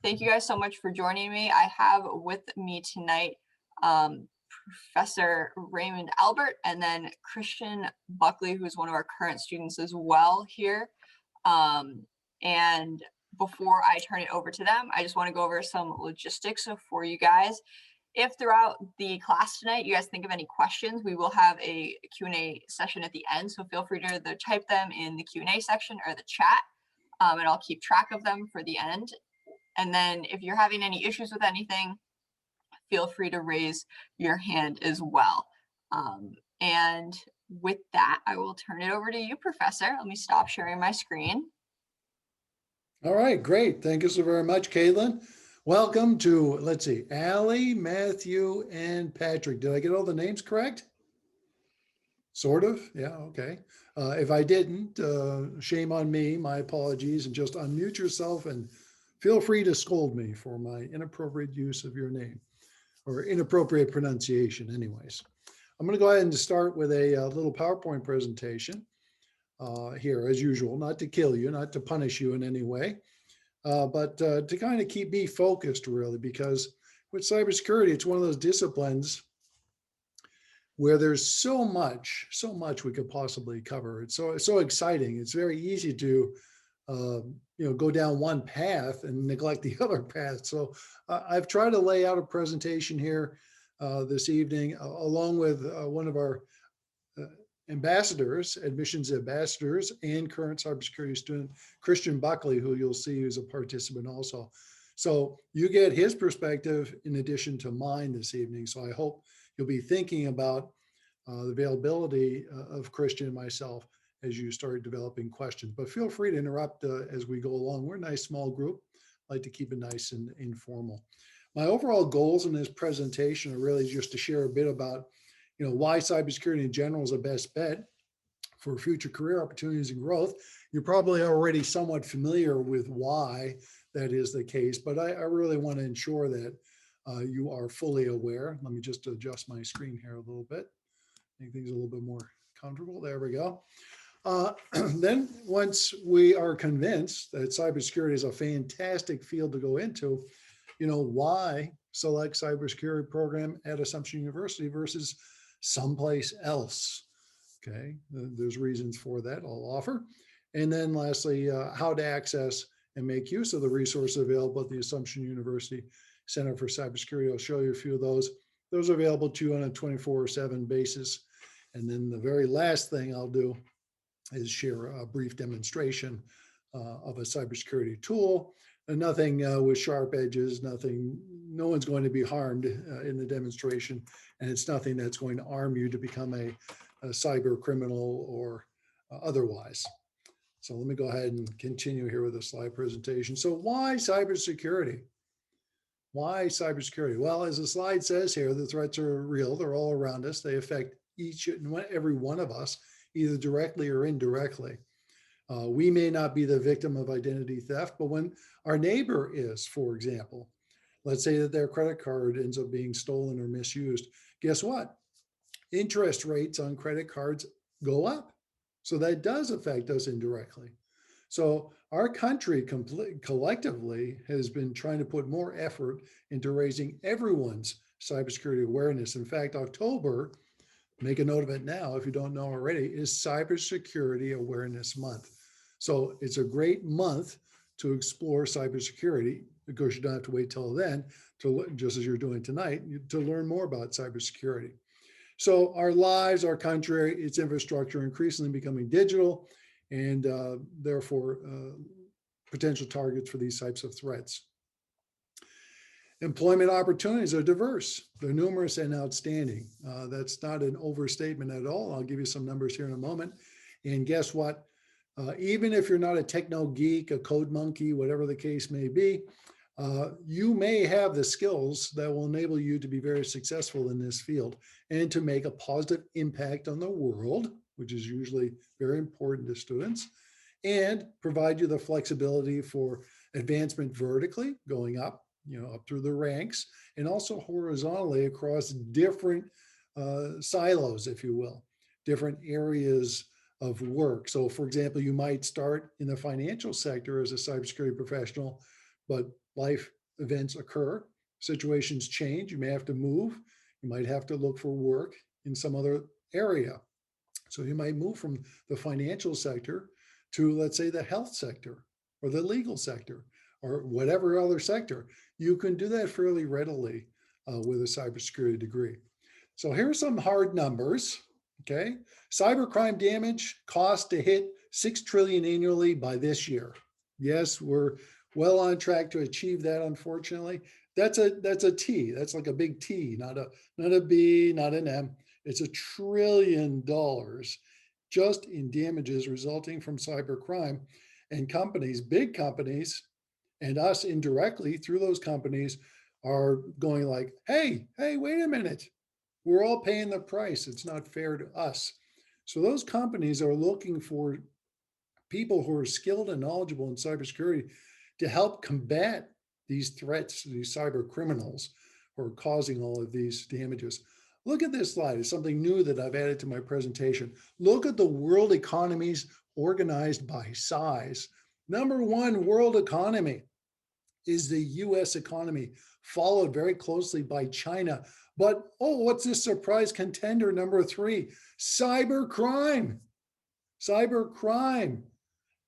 Thank you guys so much for joining me. I have with me tonight Professor Raymond Albert and then Christian Buckley, who's one of our current students as well here. And before I turn it over to them, I just want to go over some logistics for you guys. If throughout the class tonight you guys think of any questions, we will have a Q&A session at the end, so feel free to either type them in the Q&A section or the chat, and I'll keep track of them for the end. And then if you're having any issues with anything, feel free to raise your hand as well. And with that, I will turn it over to you, Professor. Let me stop sharing my screen. All right, great. Thank you so very much, Caitlin. Welcome to, let's see, Allie, Matthew, and Patrick. Did I get all the names correct? Sort of, yeah, okay. If I didn't, shame on me, my apologies, and just unmute yourself and feel free to scold me for my inappropriate use of your name or inappropriate pronunciation anyways. I'm gonna go ahead and start with a little PowerPoint presentation here as usual, not to kill you, not to punish you in any way. But to kind of keep me focused really, because with cybersecurity, it's one of those disciplines where there's so much we could possibly cover. It's so exciting. It's very easy to go down one path and neglect the other path. So I've tried to lay out a presentation here this evening, along with one of our ambassadors, admissions ambassadors, and current cybersecurity student, Christian Buckley, who you'll see who's a participant also. So you get his perspective in addition to mine this evening. So I hope you'll be thinking about the availability of Christian and myself as you start developing questions. But feel free to interrupt as we go along. We're a nice small group. I like to keep it nice and informal. My overall goals in this presentation are really just to share a bit about why cybersecurity in general is a best bet for future career opportunities and growth. You're probably already somewhat familiar with why that is the case, but I really want to ensure that you are fully aware. Let me just adjust my screen here a little bit, make things a little bit more comfortable. There we go. Then once we are convinced that cybersecurity is a fantastic field to go into, why select cybersecurity program at Assumption University versus someplace else? Okay, there's reasons for that I'll offer. And then lastly, how to access and make use of the resources available at the Assumption University Center for Cybersecurity. I'll show you a few of those. Those are available to you on a 24/7 basis. And then the very last thing I'll do is share a brief demonstration of a cybersecurity tool. And nothing with sharp edges, no one's going to be harmed in the demonstration, and it's nothing that's going to arm you to become a cyber criminal or otherwise. So let me go ahead and continue here with the slide presentation. So why cybersecurity? Why cybersecurity? Well, as the slide says here, the threats are real. They're all around us. They affect each and every one of us, either directly or indirectly. We may not be the victim of identity theft, but when our neighbor is, for example, let's say that their credit card ends up being stolen or misused, guess what? Interest rates on credit cards go up. So that does affect us indirectly. So our country collectively has been trying to put more effort into raising everyone's cybersecurity awareness. In fact, October, make a note of it now if you don't know already, is Cybersecurity Awareness Month. So it's a great month to explore cybersecurity. Of course, you don't have to wait till then, just as you're doing tonight, to learn more about cybersecurity. So our lives, our country, its infrastructure increasingly becoming digital, and therefore potential targets for these types of threats. Employment opportunities are diverse. They're numerous and outstanding. That's not an overstatement at all. I'll give you some numbers here in a moment. And guess what? Even if you're not a techno geek, a code monkey, whatever the case may be, you may have the skills that will enable you to be very successful in this field and to make a positive impact on the world, which is usually very important to students, and provide you the flexibility for advancement vertically, going up, up through the ranks, and also horizontally across different silos, if you will, different areas of work. So for example, you might start in the financial sector as a cybersecurity professional, but life events occur, situations change, you may have to move, you might have to look for work in some other area. So you might move from the financial sector to, let's say, the health sector or the legal sector or whatever other sector. You can do that fairly readily with a cybersecurity degree. So here's some hard numbers. Okay, cybercrime damage cost to hit 6 trillion annually by this year. Yes, we're well on track to achieve that. Unfortunately, that's a T. That's like a big T, not a B, not an M. It's $1 trillion just in damages resulting from cybercrime, and companies, big companies, and us indirectly through those companies are going like, hey, wait a minute. We're all paying the price. It's not fair to us. So those companies are looking for people who are skilled and knowledgeable in cybersecurity to help combat these threats, these cyber criminals who are causing all of these damages. Look at this slide. It's something new that I've added to my presentation. Look at the world economies organized by size. Number one world economy is the US economy, followed very closely by China. But oh, what's this surprise contender number three? Cybercrime. Cybercrime.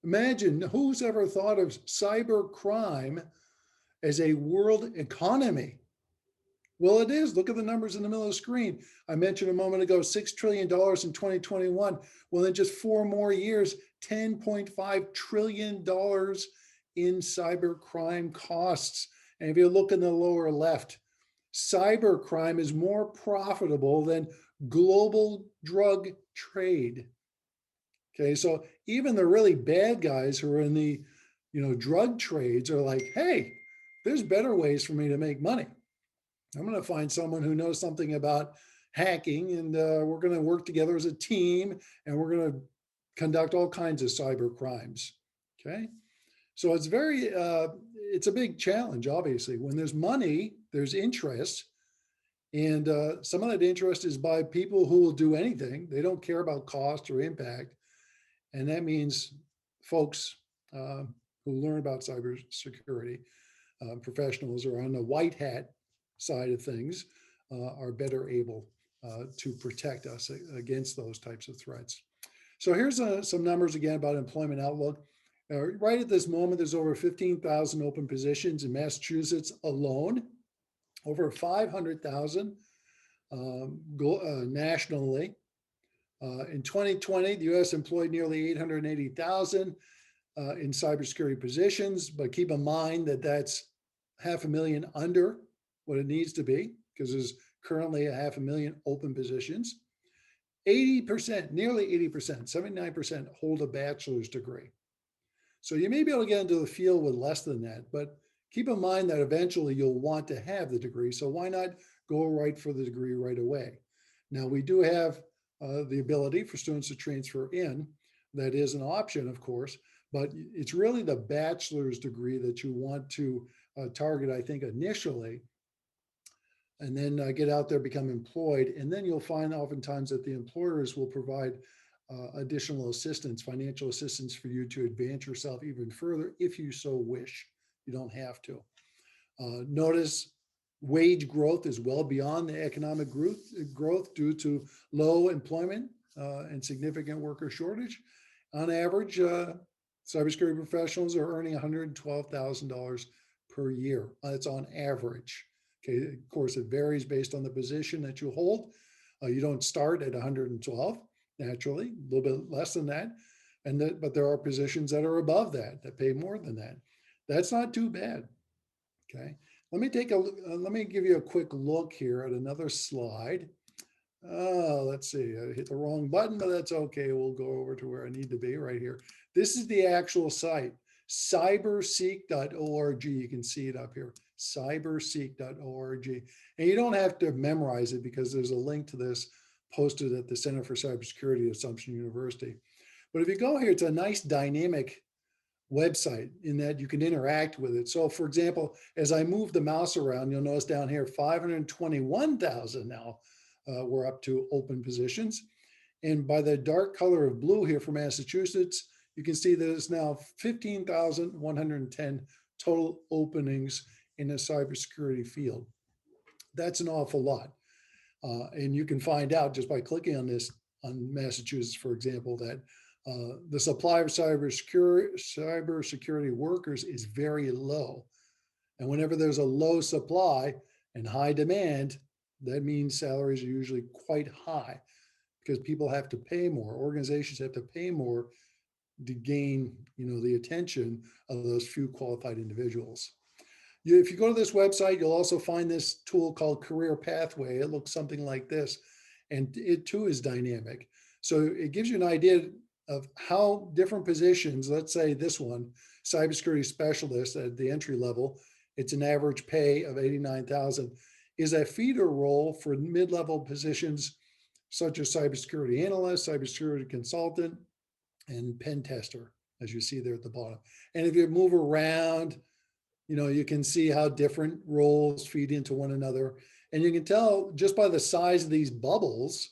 Imagine, who's ever thought of cybercrime as a world economy? Well, it is. Look at the numbers in the middle of the screen. I mentioned a moment ago, $6 trillion in 2021. Well, in just 4 more years, $10.5 trillion in cybercrime costs. And if you look in the lower left, cybercrime is more profitable than global drug trade. Okay, so even the really bad guys who are in the, drug trades are like, hey, there's better ways for me to make money. I'm going to find someone who knows something about hacking, and we're going to work together as a team, and we're going to conduct all kinds of cyber crimes. Okay, so it's it's a big challenge. Obviously, when there's money, there's interest, and some of that interest is by people who will do anything. They don't care about cost or impact, and that means folks who learn about cybersecurity, professionals are on the white hat side of things, are better able to protect us against those types of threats. So here's some numbers again about employment outlook. Right at this moment, there's over 15,000 open positions in Massachusetts alone, over 500,000 nationally. In 2020, the US employed nearly 880,000 in cybersecurity positions, but keep in mind that that's 500,000 under what it needs to be, because there's currently 500,000 open positions. 80%, nearly 80%, 79% hold a bachelor's degree. So you may be able to get into the field with less than that, but keep in mind that eventually you'll want to have the degree. So why not go right for the degree right away? Now, we do have the ability for students to transfer in. That is an option, of course, but it's really the bachelor's degree that you want to target, I think, initially, and then get out there, become employed. And then you'll find oftentimes that the employers will provide additional assistance, financial assistance for you to advance yourself even further if you so wish. You don't have to. Notice wage growth is well beyond the economic growth due to low employment and significant worker shortage. On average, cybersecurity professionals are earning $112,000 per year. That's on average. Okay, of course, it varies based on the position that you hold. You don't start at 112, naturally, a little bit less than that. But there are positions that are above that pay more than that. That's not too bad. Okay, let me give you a quick look here at another slide. Let's see, I hit the wrong button, but that's okay. We'll go over to where I need to be right here. This is the actual site, cyberseek.org. You can see it up here, cyberseek.org. And you don't have to memorize it because there's a link to this posted at the Center for Cybersecurity at Assumption University. But if you go here, it's a nice dynamic website in that you can interact with it. So for example, as I move the mouse around, you'll notice down here, 521,000 now we're up to open positions. And by the dark color of blue here for Massachusetts, you can see that it's now 15,110 total openings in the cybersecurity field. That's an awful lot. And you can find out just by clicking on this on Massachusetts, for example, that the supply of cybersecurity workers is very low. And whenever there's a low supply and high demand, that means salaries are usually quite high because people have to pay more. Organizations have to pay more to gain, the attention of those few qualified individuals. If you go to this website, you'll also find this tool called Career Pathway. It looks something like this, and it too is dynamic. So it gives you an idea of how different positions, let's say this one, cybersecurity specialist at the entry level, it's an average pay of 89,000, is a feeder role for mid-level positions such as cybersecurity analyst, cybersecurity consultant, and pen tester, as you see there at the bottom. And if you move around, you can see how different roles feed into one another. And you can tell just by the size of these bubbles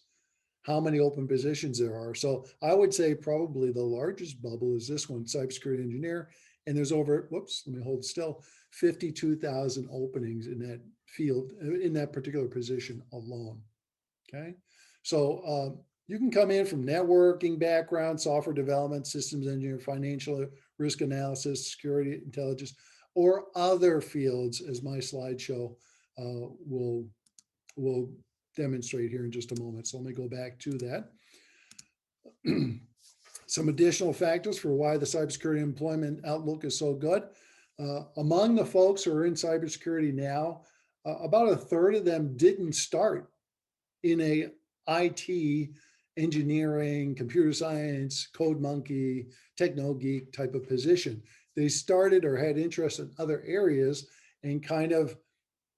how many open positions there are. So I would say probably the largest bubble is this one, cybersecurity engineer. And there's over, whoops, let me hold still, 52,000 openings in that field, in that particular position alone. Okay. So you can come in from networking background, software development, systems engineering, financial risk analysis, security intelligence, or other fields, as my slideshow will demonstrate here in just a moment. So let me go back to that. Some additional factors for why the cybersecurity employment outlook is so good. Among the folks who are in cybersecurity now, about a third of them didn't start in a IT, engineering, computer science, code monkey, techno geek type of position. They started or had interest in other areas and kind of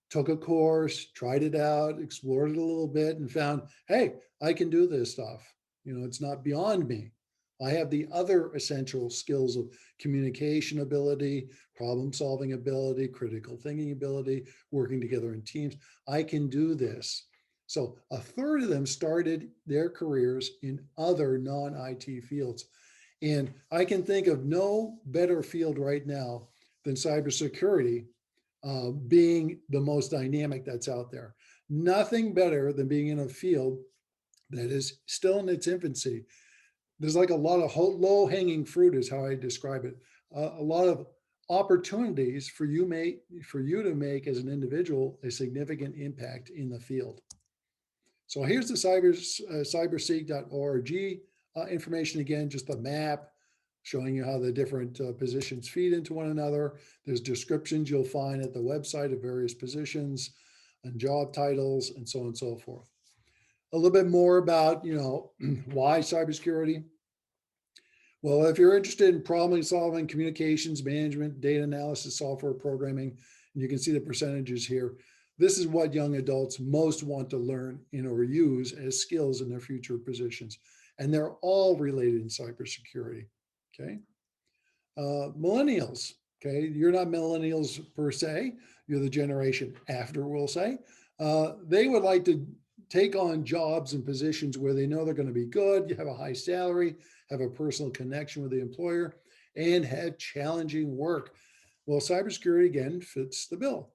took a course, tried it out, explored it a little bit, and found, hey, I can do this stuff. It's not beyond me. I have the other essential skills of communication ability, problem solving ability, critical thinking ability, working together in teams. I can do this. So a third of them started their careers in other non-IT fields. And I can think of no better field right now than cybersecurity being the most dynamic that's out there. Nothing better than being in a field that is still in its infancy. There's like a lot of low hanging fruit is how I describe it. A lot of opportunities for you to make as an individual a significant impact in the field. So here's the cybersec.org information again, just a map showing you how the different positions feed into one another. There's descriptions you'll find at the website of various positions and job titles and so on and so forth. A little bit more about, why cybersecurity. Well, if you're interested in problem solving, communications management, data analysis, software programming, and you can see the percentages here, this is what young adults most want to learn or use as skills in their future positions. And they're all related in cybersecurity, okay? Millennials, okay? You're not millennials per se. You're the generation after, we'll say. They would like to take on jobs and positions where they know they're going to be good, you have a high salary, have a personal connection with the employer, and have challenging work. Well, cybersecurity, again, fits the bill.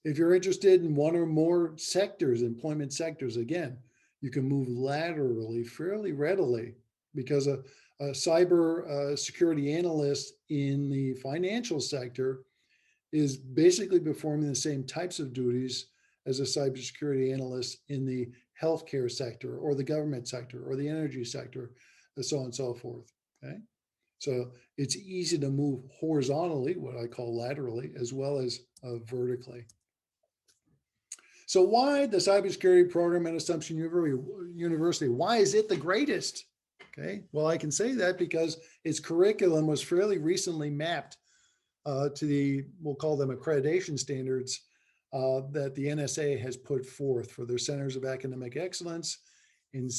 If you're interested in one or more sectors, employment sectors, again, you can move laterally fairly readily because a cyber security analyst in the financial sector is basically performing the same types of duties as a cybersecurity analyst in the healthcare sector or the government sector or the energy sector, and so on and so forth, okay? So it's easy to move horizontally, what I call laterally, as well as vertically. So why the cybersecurity program at Assumption University? Why is it the greatest? Okay, well, I can say that because its curriculum was fairly recently mapped to the, we'll call them accreditation standards that the NSA has put forth for their Centers of Academic Excellence in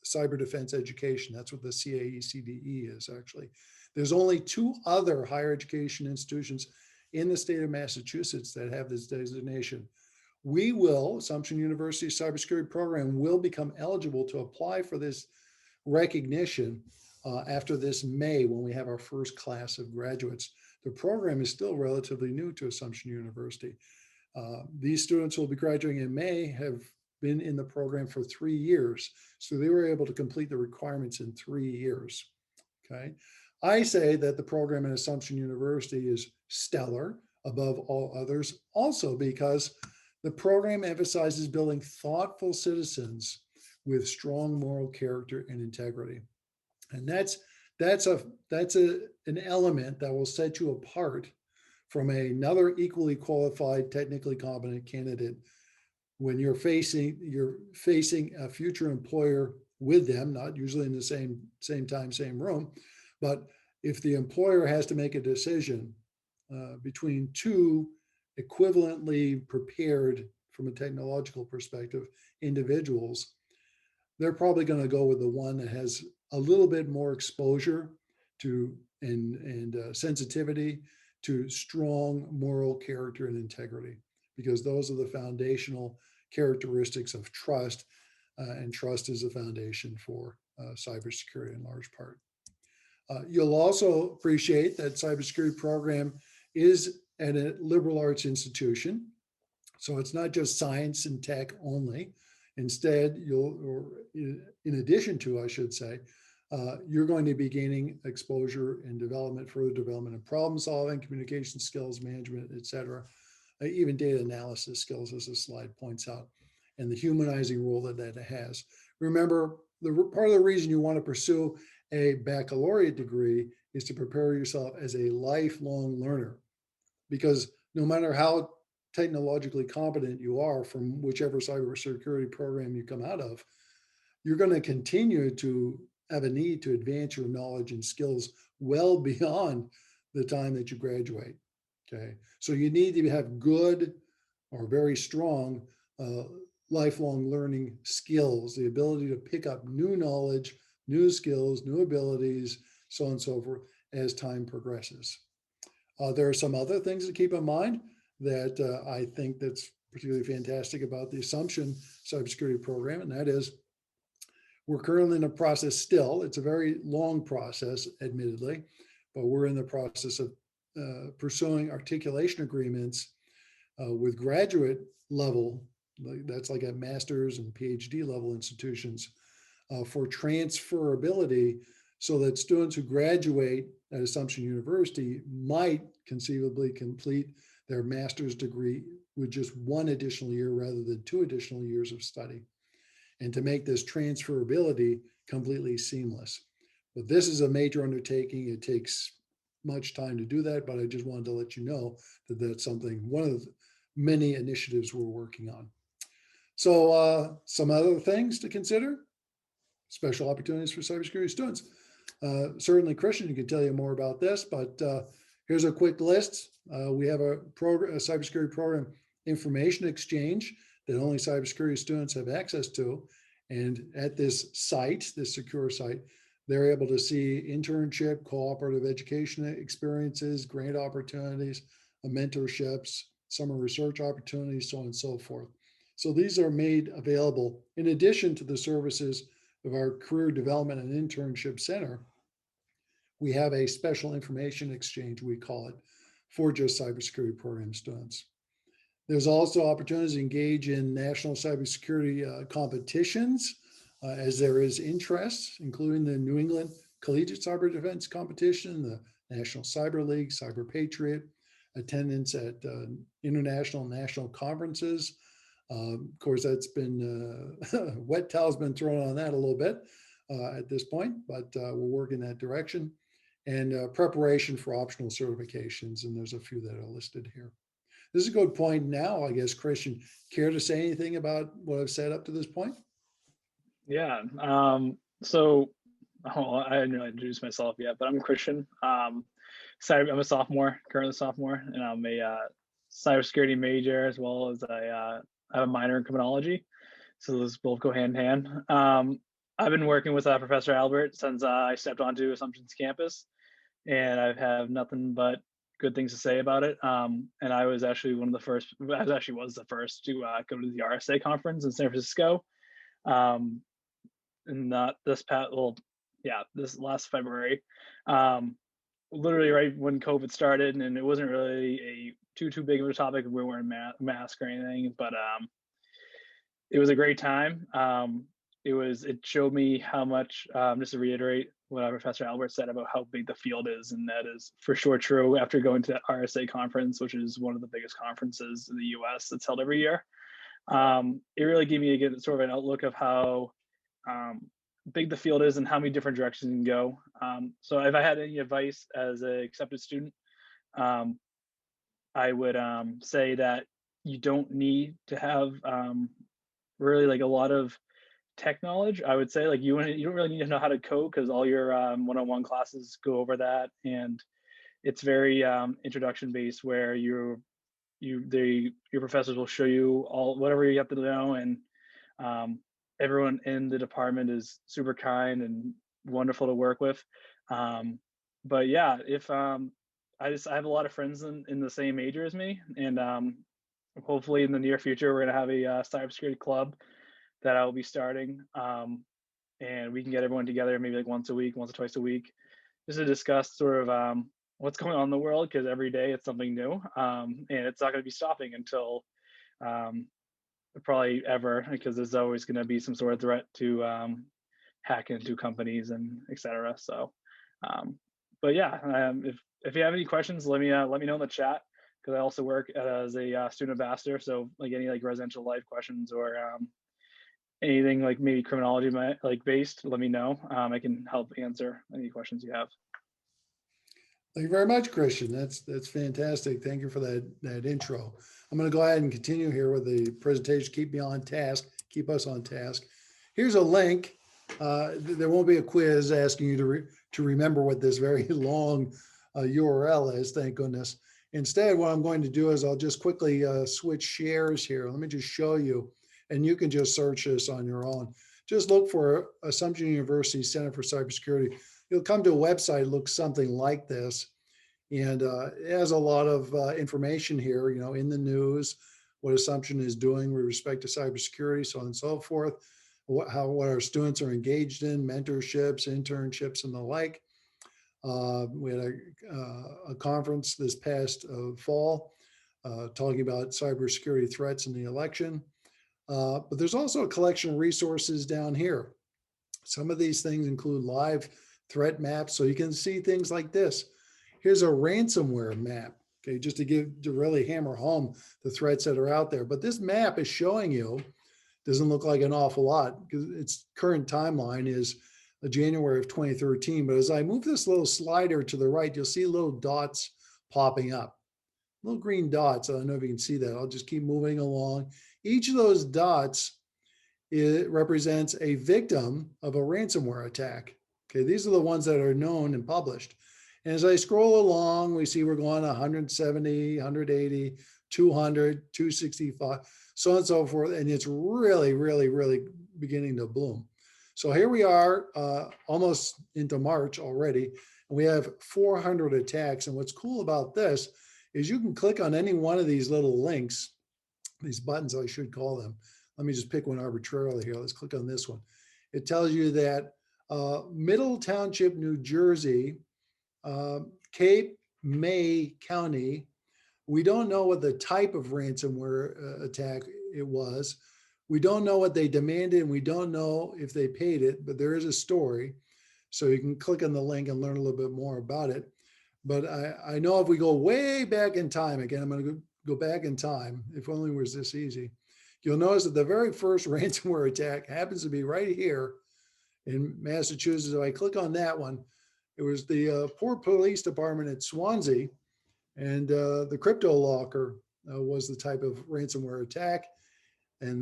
cyber defense education. That's what the CAE-CDE is actually. There's only 2 other higher education institutions in the state of Massachusetts that have this designation. We will, Assumption University Cybersecurity Program will become eligible to apply for this recognition after this May, when we have our first class of graduates. The program is still relatively new to Assumption University. These students will be graduating in May have been in the program for 3 years. So they were able to complete the requirements in 3 years. Okay. I say that the program at Assumption University is stellar above all others, also because the program emphasizes building thoughtful citizens with strong moral character and integrity. And an element that will set you apart from another equally qualified, technically competent candidate when you're facing a future employer with them, not usually in the same time, same room, but if the employer has to make a decision between two equivalently prepared from a technological perspective individuals, they're probably going to go with the one that has a little bit more exposure to and sensitivity to strong moral character and integrity, because those are the foundational characteristics of trust, and trust is the foundation for cybersecurity in large part. You'll also appreciate that cybersecurity program is at a liberal arts institution. So it's not just science and tech only. Instead, in addition to, I should say, you're going to be gaining exposure and further development of problem solving, communication skills, management, et cetera, even data analysis skills, as the slide points out, and the humanizing role that has. Remember, part of the reason you want to pursue a baccalaureate degree is to prepare yourself as a lifelong learner, because no matter how technologically competent you are from whichever cybersecurity program you come out of, you're going to continue to have a need to advance your knowledge and skills well beyond the time that you graduate. Okay, so you need to have good or very strong lifelong learning skills, the ability to pick up new knowledge, new skills, new abilities, so on and so forth as time progresses. There are some other things to keep in mind that I think that's particularly fantastic about the Assumption cybersecurity program, and that is we're currently in a process still. It's a very long process, admittedly, but we're in the process of pursuing articulation agreements with graduate level, that's like at master's and PhD level institutions, for transferability, so that students who graduate at Assumption University might conceivably complete their master's degree with just 1 additional year rather than 2 additional years of study, and to make this transferability completely seamless. But this is a major undertaking. It takes much time to do that, but I just wanted to let you know that that's one of the many initiatives we're working on. So some other things to consider: special opportunities for cybersecurity students. Certainly, Christian, you can tell you more about this, but here's a quick list. We have a cybersecurity program information exchange that only cybersecurity students have access to. And at this site, this secure site, they're able to see internship, cooperative education experiences, grant opportunities, mentorships, summer research opportunities, so on and so forth. So these are made available in addition to the services of our Career Development and Internship Center. We have a special information exchange, we call it, for just cybersecurity program students. There's also opportunities to engage in national cybersecurity competitions as there is interest, including the New England Collegiate Cyber Defense Competition, the National Cyber League, Cyber Patriot, attendance at international and national conferences. Of course, that's been, wet towel's been thrown on that a little bit at this point, but we're working that direction. And preparation for optional certifications, and there's a few that are listed here. This is a good point now, I guess. Christian, care to say anything about what I've said up to this point? Yeah. So I didn't really introduce myself yet, but I'm Christian. I'm a sophomore, currently sophomore, and I'm a cybersecurity major, as well as I have a minor in criminology. So those both go hand in hand. I've been working with Professor Albert since I stepped onto Assumption's campus, and I have nothing but good things to say about it. And I was actually was the first to go to the RSA conference in San Francisco. And not this past, well, yeah, this last February. Um, Literally right when COVID started, and it wasn't really a too big of a topic. We weren't wearing mask or anything, but it was a great time. It showed me how much, just to reiterate what Professor Albert said about how big the field is, and that is for sure true. After going to the RSA conference, which is one of the biggest conferences in the U.S. that's held every year, it really gave me a good sort of an outlook of how um, big the field is and how many different directions you can go. So if I had any advice as an accepted student, um, I would say that you don't need to have really like a lot of tech knowledge. I would say like you don't really need to know how to code because all your one-on-one classes go over that, and it's very introduction based where your professors will show you all whatever you have to know, and um, everyone in the department is super kind and wonderful to work with. Um, but yeah, if I have a lot of friends in the same major as me, and hopefully in the near future we're gonna have a cybersecurity club that I will be starting, and we can get everyone together maybe like once a week, once or twice a week, just to discuss sort of what's going on in the world because every day it's something new, and it's not going to be stopping until um, probably ever because there's always going to be some sort of threat to hack into companies and etc. So, um, but yeah, if you have any questions, let me know in the chat because I also work as a student ambassador. So like any like residential life questions or anything like maybe criminology like based, let me know. I can help answer any questions you have. Thank you very much, Christian. That's fantastic. Thank you for that intro. I'm going to go ahead and continue here with the presentation. Keep me on task. Keep us on task. Here's a link. There won't be a quiz asking you to remember what this very long URL is. Thank goodness. Instead, what I'm going to do is I'll just quickly switch shares here. Let me just show you, and you can just search this on your own. Just look for Assumption University Center for Cybersecurity. You'll come to a website, looks something like this. And it has a lot of information here, you know, in the news, what Assumption is doing with respect to cybersecurity, so on and so forth, what our students are engaged in, mentorships, internships, and the like. We had a conference this past fall talking about cybersecurity threats in the election. But there's also a collection of resources down here. Some of these things include live threat maps, so you can see things like this. Here's a ransomware map, okay, just to really hammer home the threats that are out there. But this map is showing you, doesn't look like an awful lot because its current timeline is January of 2013. But as I move this little slider to the right, you'll see little dots popping up, little green dots. I don't know if you can see that. I'll just keep moving along. Each of those dots, it represents a victim of a ransomware attack. Okay, these are the ones that are known and published. And as I scroll along, we see we're going 170, 180, 200, 265, so on and so forth. And it's really, really, really beginning to bloom. So here we are almost into March already, and we have 400 attacks. And what's cool about this is you can click on any one of these little links, these buttons, I should call them. Let me just pick one arbitrarily here. Let's click on this one. It tells you that Middle Township, New Jersey, Cape May County. We don't know what the type of ransomware attack it was. We don't know what they demanded, and we don't know if they paid it, but there is a story. So you can click on the link and learn a little bit more about it. But I know if we go way back in time, again, I'm going to go back in time, if only it was this easy, you'll notice that the very first ransomware attack happens to be right here in Massachusetts. If I click on that one, it was the Port Police Department at Swansea, and the crypto locker was the type of ransomware attack. And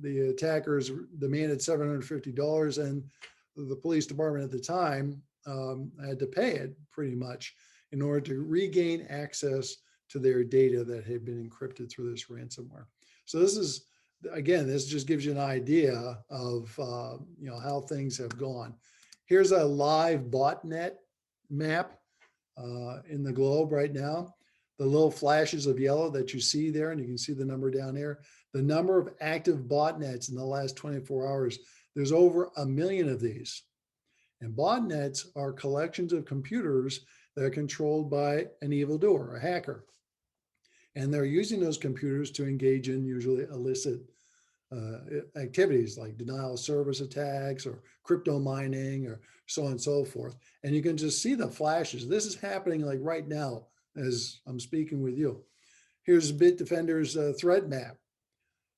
the attackers demanded $750, and the police department at the time had to pay it pretty much in order to regain access to their data that had been encrypted through this ransomware. So this is, again, this just gives you an idea of how things have gone. Here's a live botnet map in the globe right now. The little flashes of yellow that you see there, and you can see the number down here. The number of active botnets in the last 24 hours, there's over 1 million of these. And botnets are collections of computers that are controlled by an evildoer, a hacker. And they're using those computers to engage in usually illicit activities like denial of service attacks or crypto mining or so on and so forth. And you can just see the flashes. This is happening like right now as I'm speaking with you. Here's Bitdefender's threat map.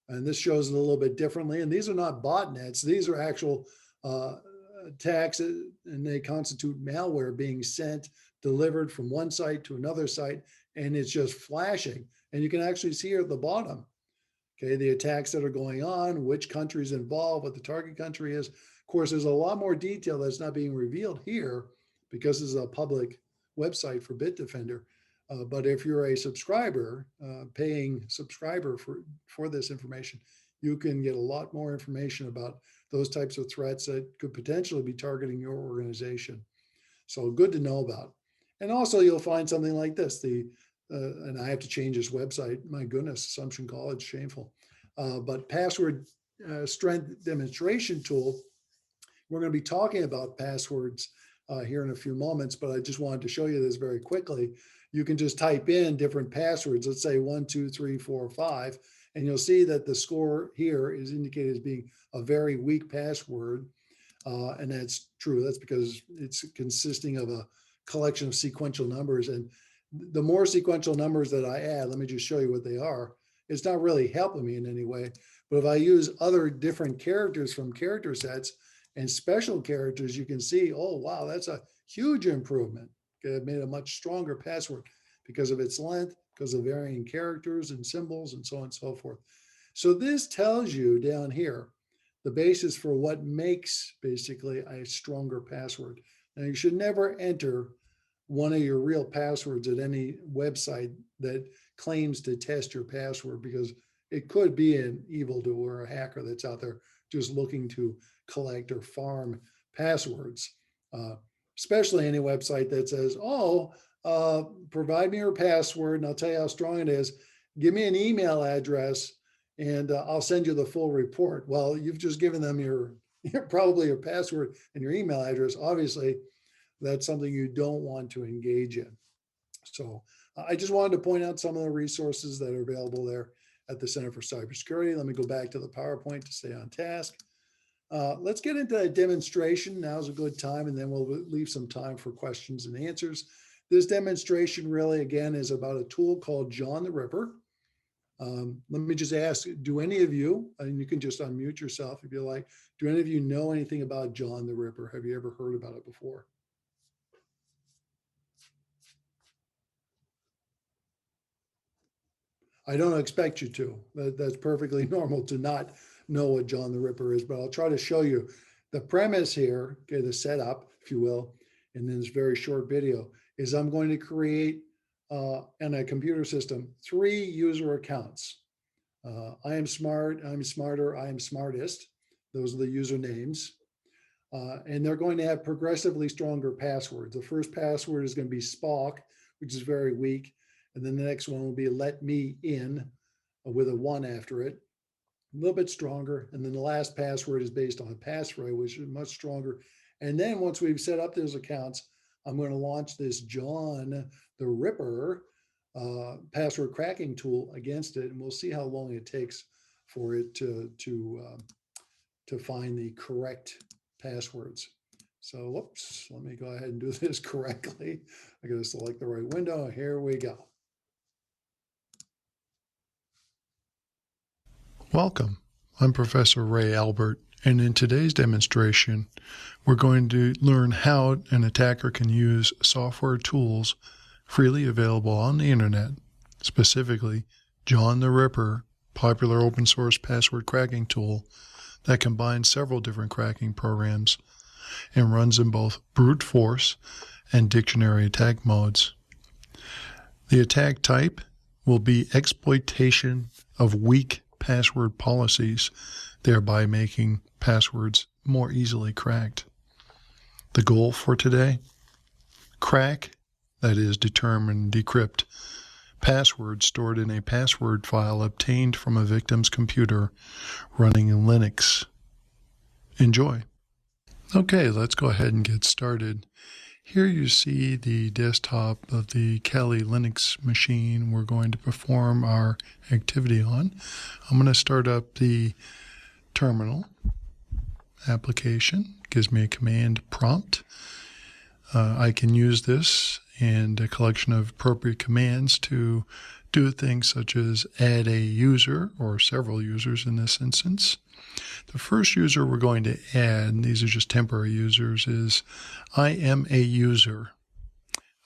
And this shows it a little bit differently. And these are not botnets. These are actual attacks, and they constitute malware being sent, delivered from one site to another site, and it's just flashing. And you can actually see here at the bottom, okay, the attacks that are going on, which country's involved, what the target country is. Of course, there's a lot more detail that's not being revealed here because this is a public website for Bitdefender. But if you're a subscriber, paying subscriber for this information, you can get a lot more information about those types of threats that could potentially be targeting your organization. So good to know about. And also you'll find something like this, and I have to change this website. My goodness, Assumption College, shameful. But password strength demonstration tool. We're going to be talking about passwords here in a few moments, but I just wanted to show you this very quickly. You can just type in different passwords, let's say 1, 2, 3, 4, 5, and you'll see that the score here is indicated as being a very weak password. And that's true. That's because it's consisting of a collection of sequential numbers. And the more sequential numbers that I add, let me just show you what they are. It's not really helping me in any way. But if I use other different characters from character sets and special characters, you can see, oh, wow, that's a huge improvement. It made a much stronger password because of its length, because of varying characters and symbols and so on and so forth. So this tells you down here the basis for what makes basically a stronger password. Now you should never enter one of your real passwords at any website that claims to test your password, because it could be an evildoer, a hacker that's out there just looking to collect or farm passwords. Especially any website that says, oh, provide me your password and I'll tell you how strong it is. Give me an email address and I'll send you the full report. Well, you've just given them probably your password and your email address. Obviously, that's something you don't want to engage in. So I just wanted to point out some of the resources that are available there at the Center for Cybersecurity. Let me go back to the PowerPoint to stay on task. Let's get into a demonstration. Now's a good time, and then we'll leave some time for questions and answers. This demonstration really, again, is about a tool called John the Ripper. Let me just ask, do any of you, and you can just unmute yourself if you like, do any of you know anything about John the Ripper? Have you ever heard about it before? I don't expect you to. That's perfectly normal to not know what John the Ripper is, but I'll try to show you the premise here, okay, the setup, if you will, in this very short video, is I'm going to create in a computer system 3 user accounts. I am smart, I'm smarter, I am smartest. Those are the usernames. And they're going to have progressively stronger passwords. The first password is going to be Spock, which is very weak. And then the next one will be let me in with a 1 after it, a little bit stronger. And then the last password is based on passphrase, which is much stronger. And then once we've set up those accounts, I'm going to launch this John the Ripper password cracking tool against it. And we'll see how long it takes for it to find the correct passwords. So whoops, let me go ahead and do this correctly. I got to select the right window. Here we go. Welcome, I'm Professor Ray Albert, and in today's demonstration, we're going to learn how an attacker can use software tools freely available on the internet, specifically John the Ripper, popular open source password cracking tool that combines several different cracking programs and runs in both brute force and dictionary attack modes. The attack type will be exploitation of weak password policies, thereby making passwords more easily cracked. The goal for today? Crack, that is, determine, decrypt, passwords stored in a password file obtained from a victim's computer running in Linux. Enjoy. Okay, let's go ahead and get started. Here you see the desktop of the Kali Linux machine we're going to perform our activity on. I'm going to start up the terminal application. It gives me a command prompt. I can use this and a collection of appropriate commands to do things such as add a user or several users in this instance. The first user we're going to add, and these are just temporary users, is I am a user.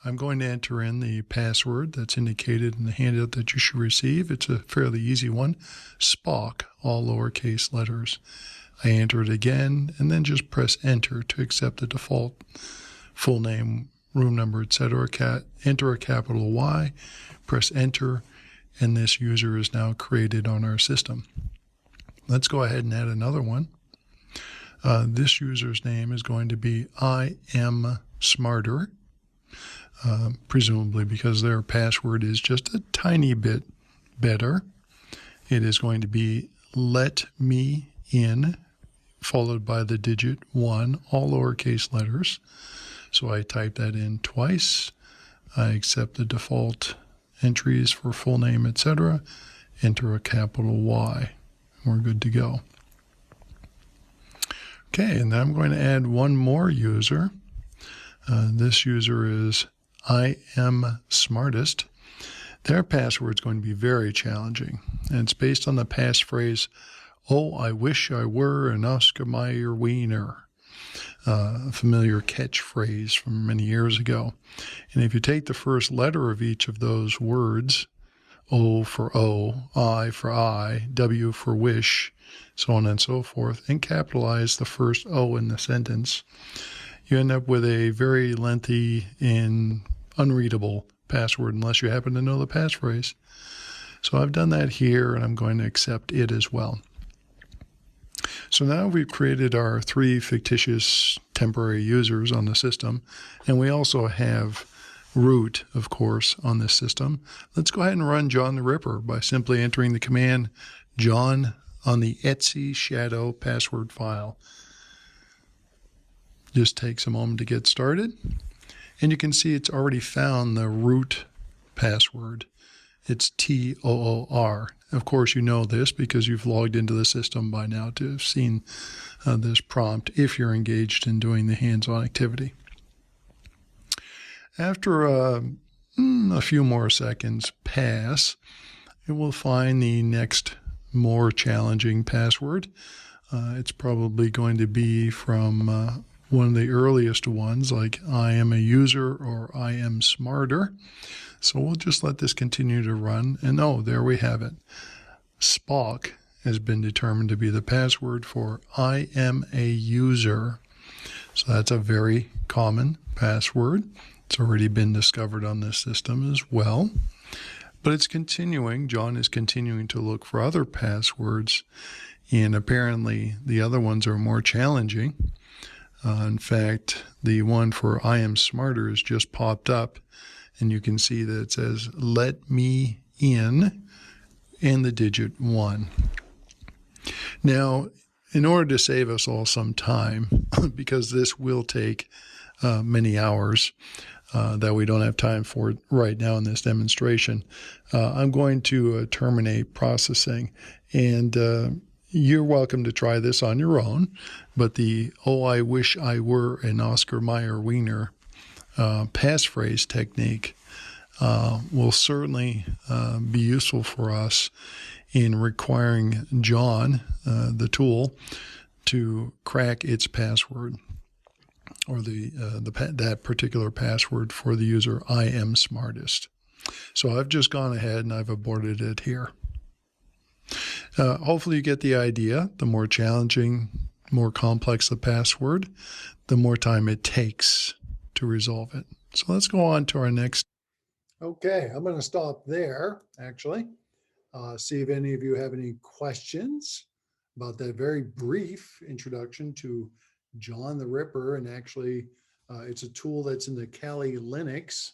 I'm going to enter in the password that's indicated in the handout that you should receive. It's a fairly easy one, Spock, all lowercase letters. I enter it again and then just press enter to accept the default full name, room number, etc. Enter a capital Y, press enter, and this user is now created on our system. Let's go ahead and add another one. This user's name is going to be I am smarter, presumably because their password is just a tiny bit better. It is going to be let me in, followed by the digit 1, all lowercase letters. So I type that in twice. I accept the default entries for full name, etc. Enter a capital Y. We're good to go. Okay, and then I'm going to add one more user. This user is I am smartest. Their password is going to be very challenging, and it's based on the passphrase, "Oh, I wish I were an Oscar Mayer wiener," a familiar catchphrase from many years ago. And if you take the first letter of each of those words, O for O, I for I, W for wish, so on and so forth, and capitalize the first O in the sentence, you end up with a very lengthy and unreadable password unless you happen to know the passphrase. So I've done that here, and I'm going to accept it as well. So now we've created our 3 fictitious temporary users on the system, and we also have root, of course, on this system. Let's go ahead and run John the Ripper by simply entering the command John on the Etsy shadow password file. Just takes a moment to get started, and you can see it's already found the root password. It's TOOR. Of course, you know this because you've logged into the system by now to have seen this prompt if you're engaged in doing the hands-on activity. After a few more seconds pass, it will find the next more challenging password. It's probably going to be from one of the earliest ones, like I am a user or I am smarter. So we'll just let this continue to run. And oh, there we have it. Spock has been determined to be the password for I am a user. So that's a very common password. It's already been discovered on this system as well. But it's continuing. John is continuing to look for other passwords, and apparently the other ones are more challenging. In fact, the one for I am smarter has just popped up, and you can see that it says let me in and the digit 1. Now, in order to save us all some time, because this will take many hours that we don't have time for right now in this demonstration, I'm going to terminate processing, and you're welcome to try this on your own, but the "Oh, I wish I were an Oscar Mayer wiener" passphrase technique will certainly be useful for us in requiring John, the tool, to crack its password, or that particular password for the user I am smartest. So I've just gone ahead and I've aborted it here. Hopefully you get the idea. The more challenging, more complex the password, the more time it takes to resolve it. So let's go on to our next. Okay, I'm going to stop there, actually. See if any of you have any questions about that very brief introduction to John the Ripper. And actually, it's a tool that's in the Kali Linux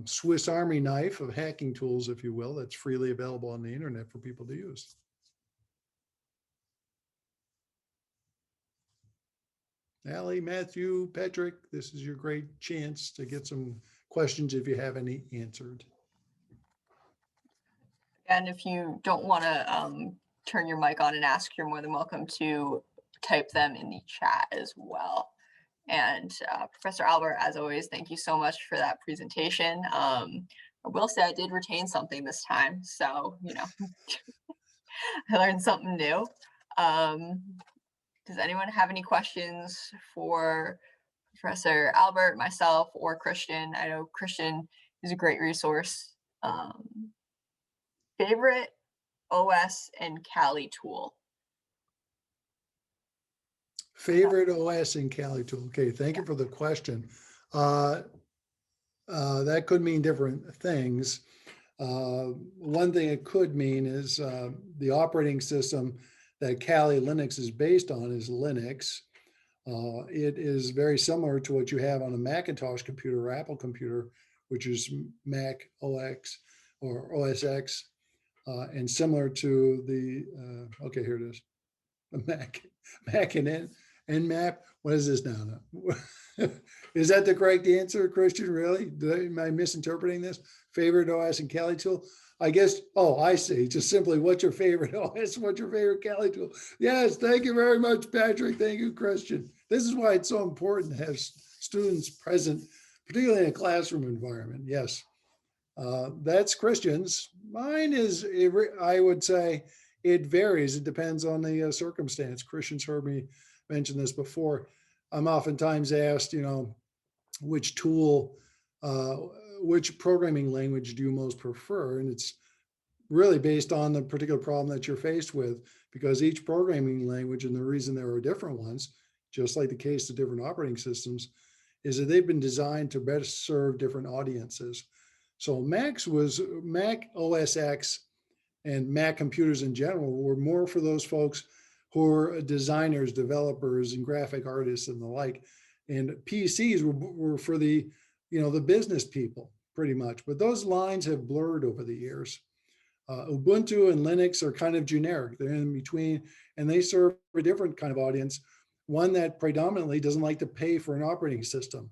Swiss Army knife of hacking tools, if you will, that's freely available on the internet for people to use. Allie, Matthew, Patrick, this is your great chance to get some questions if you have any answered. And if you don't want to turn your mic on and ask, you're more than welcome to type them in the chat as well. And Professor Albert, as always, thank you so much for that presentation. I will say I did retain something this time, so, you know, I learned something new. Does anyone have any questions for Professor Albert, myself, or Christian? I know Christian is a great resource. Favorite OS and Kali tool? Favorite OS and Kali tool. Okay, thank you for the question. That could mean different things. One thing it could mean is the operating system that Kali Linux is based on is Linux. It is very similar to what you have on a Macintosh computer or Apple computer, which is Mac OS or OS X, and similar to the, okay, here it is, Mac and Nmap. What is this now? Is that the correct answer, Christian? Really? Am I misinterpreting this? Favorite OS and Kali tool? I guess, oh, I see. Just simply, what's your favorite OS? What's your favorite Kali tool? Yes, thank you very much, Patrick. Thank you, Christian. This is why it's so important to have students present, particularly in a classroom environment. Yes, that's Christian's. Mine is, I would say, it varies. It depends on the circumstance. Christian's heard me mention this before. I'm oftentimes asked, you know, which tool, which programming language do you most prefer? And it's really based on the particular problem that you're faced with, because each programming language, and the reason there are different ones, just like the case of different operating systems, is that they've been designed to best serve different audiences. So Mac OS X and Mac computers in general were more for those folks who are designers, developers, and graphic artists and the like. And PCs were for the, you know, the business people pretty much. But those lines have blurred over the years. Ubuntu and Linux are kind of generic. They're in between, and they serve a different kind of audience, one that predominantly doesn't like to pay for an operating system,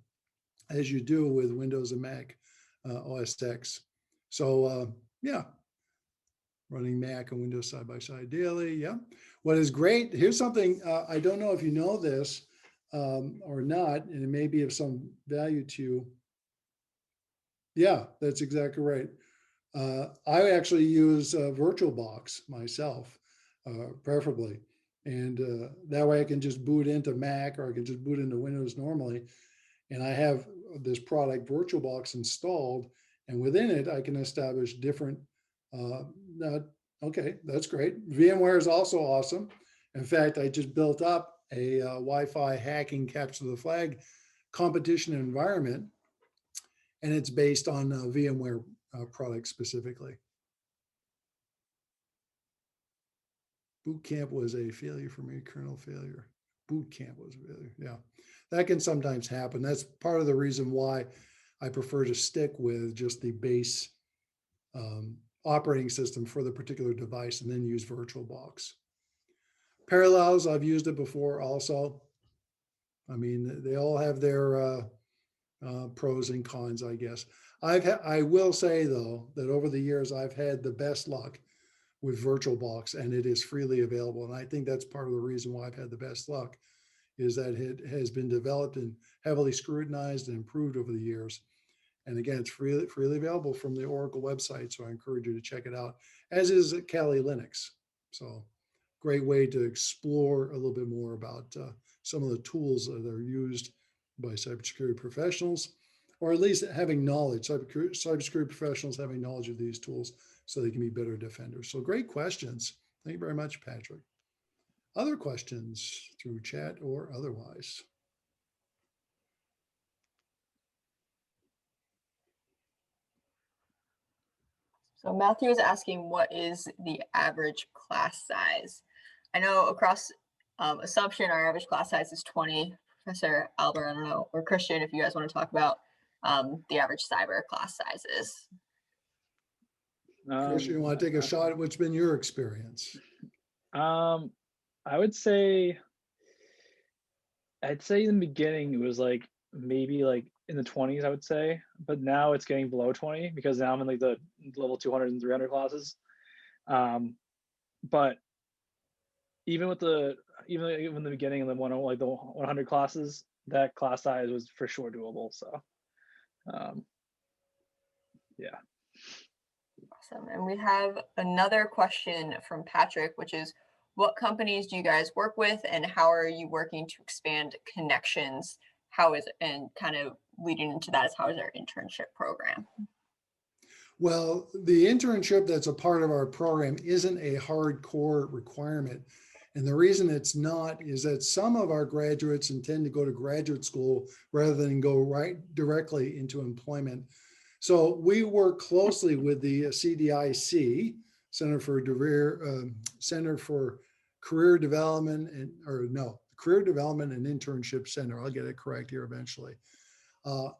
as you do with Windows and Mac OS X. So yeah, running Mac and Windows side by side daily. Yeah. What is great, here's something, I don't know if you know this or not, and it may be of some value to you. Yeah, that's exactly right. I actually use VirtualBox myself, preferably. And that way I can just boot into Mac, or I can just boot into Windows normally. And I have this product VirtualBox installed, and within it, I can establish different, okay, that's great. VMware is also awesome. In fact, I just built up a Wi-Fi hacking capture the flag competition environment, and it's based on VMware products specifically. Boot camp was a failure for me, kernel failure. Boot camp was a failure, yeah. That can sometimes happen. That's part of the reason why I prefer to stick with just the base operating system for the particular device and then use VirtualBox. Parallels, I've used it before also. I mean, they all have their pros and cons, I guess. I will say though, that over the years, I've had the best luck with VirtualBox, and it is freely available. And I think that's part of the reason why I've had the best luck, is that it has been developed and heavily scrutinized and improved over the years. And again, it's freely available from the Oracle website. So I encourage you to check it out, as is Kali Linux. So great way to explore a little bit more about some of the tools that are used by cybersecurity professionals, or at least having knowledge, cybersecurity professionals having knowledge of these tools so they can be better defenders. So great questions. Thank you very much, Patrick. Other questions through chat or otherwise? So Matthew is asking, what is the average class size? I know across Assumption, our average class size is 20. Professor Albert, I don't know, or Christian, if you guys want to talk about the average cyber class sizes. Christian, you want to take a shot at what's been your experience? I would say I'd say in the beginning it was like maybe like in the 20s, I would say, but now it's getting below 20 because now I'm in like the level 200 and 300 classes. Um, but even with the even in the beginning of the one like the 100 classes, that class size was for sure doable. So um, yeah. Awesome. And we have another question from Patrick, which is, what companies do you guys work with and how are you working to expand connections? How is, and kind of leading into that is, how is our internship program? Well, the internship that's a part of our program isn't a hardcore requirement. And the reason it's not is that some of our graduates intend to go to graduate school rather than go right directly into employment. So we work closely with the CDIC, Center for Career Development Career Development and Internship Center. I'll get it correct here eventually.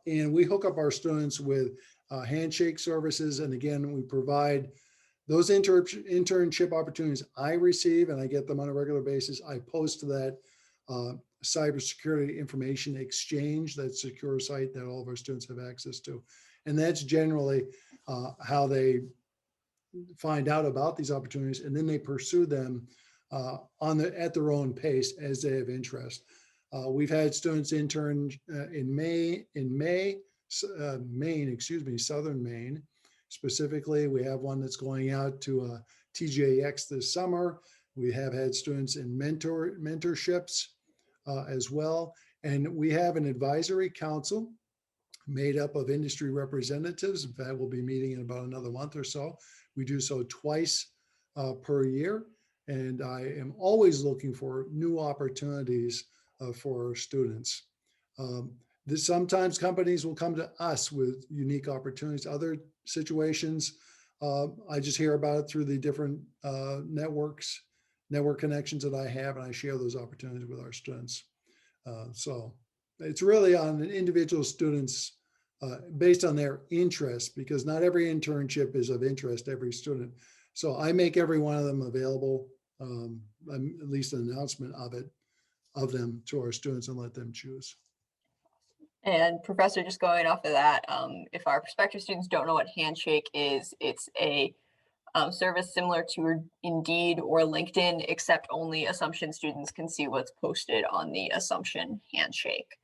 And we hook up our students with handshake services. And again, we provide those internship opportunities I receive, and I get them on a regular basis. I post to that Cybersecurity Information Exchange, that secure site that all of our students have access to. And that's generally how they find out about these opportunities, and then they pursue them at their own pace as they have interest. We've had students intern in Maine, Southern Maine. Specifically, we have one that's going out to TJX this summer. We have had students in mentorships as well. And we have an advisory council made up of industry representatives. In fact, we'll be meeting in about another month or so. We do so twice per year. And I am always looking for new opportunities for our students. Sometimes companies will come to us with unique opportunities. Other situations, I just hear about it through the different network connections that I have, and I share those opportunities with our students. So it's really on an individual student's based on their interest, because not every internship is of interest to every student. So I make every one of them available, at least an announcement of them to our students, and let them choose. And Professor, just going off of that, if our prospective students don't know what Handshake is, it's a service similar to Indeed or LinkedIn, except only Assumption students can see what's posted on the Assumption Handshake.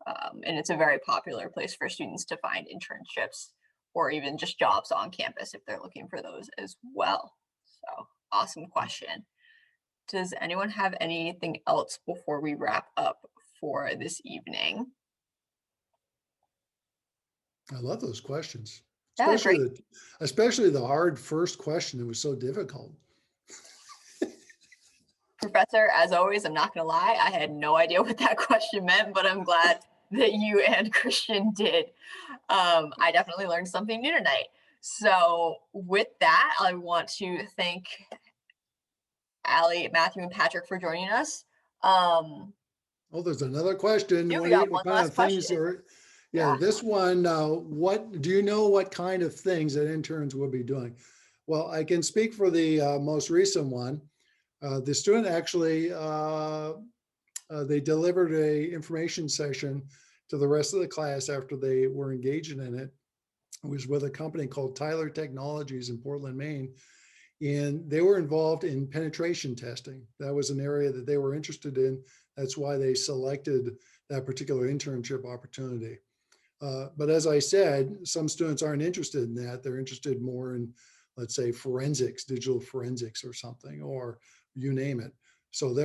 And it's a very popular place for students to find internships or even just jobs on campus if they're looking for those as well. So awesome question. Does anyone have anything else before we wrap up for this evening? I love those questions, Yeah, especially the hard first question. It was so difficult. Professor, as always, I'm not going to lie, I had no idea what that question meant, but I'm glad that you and Christian did. I definitely learned something new tonight. So with that, I want to thank Allie, Matthew, and Patrick for joining us. Oh, there's another question. Yeah, we got one last question. Yeah, this one, what do you know what kind of things that interns will be doing? Well, I can speak for the most recent one. The student actually, they delivered a information session to the rest of the class after they were engaging in it. It was with a company called Tyler Technologies in Portland, Maine. And they were involved in penetration testing. That was an area that they were interested in. That's why they selected that particular internship opportunity. But as I said, some students aren't interested in that. They're interested more in, let's say, forensics, digital forensics or something, or you name it. So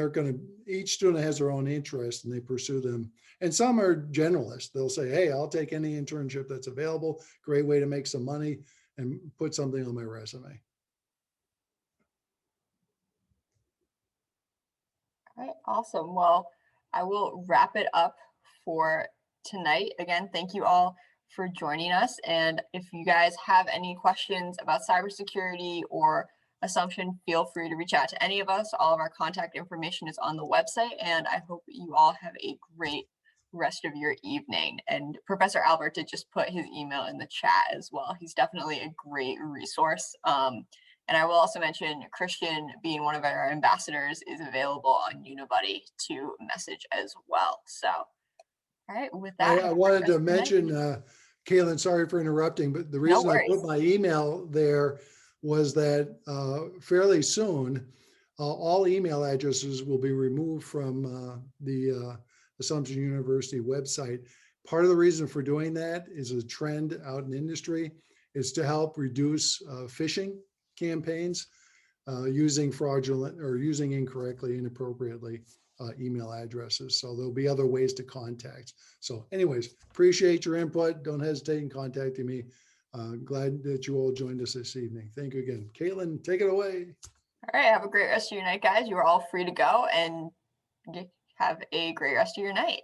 each student has their own interest and they pursue them. And some are generalists. They'll say, hey, I'll take any internship that's available. Great way to make some money and put something on my resume. All right, awesome. Well, I will wrap it up for tonight. Again, thank you all for joining us. And if you guys have any questions about cybersecurity or Assumption, feel free to reach out to any of us. All of our contact information is on the website, and I hope you all have a great rest of your evening. And Professor Albert did just put his email in the chat as well. He's definitely a great resource. And I will also mention Christian, being one of our ambassadors, is available on Unibuddy to message as well. So, all right, with that, I wanted to mention, Kaylin, sorry for interrupting, but the reason I put my email there was that fairly soon, all email addresses will be removed from the Assumption University website. Part of the reason for doing that is a trend out in industry is to help reduce phishing campaigns using fraudulent or using incorrectly, inappropriately email addresses. So there'll be other ways to contact. So anyways, appreciate your input. Don't hesitate in contacting me. Glad that you all joined us this evening. Thank you again. Caitlin, take it away. All right, have a great rest of your night, guys. You are all free to go and have a great rest of your night.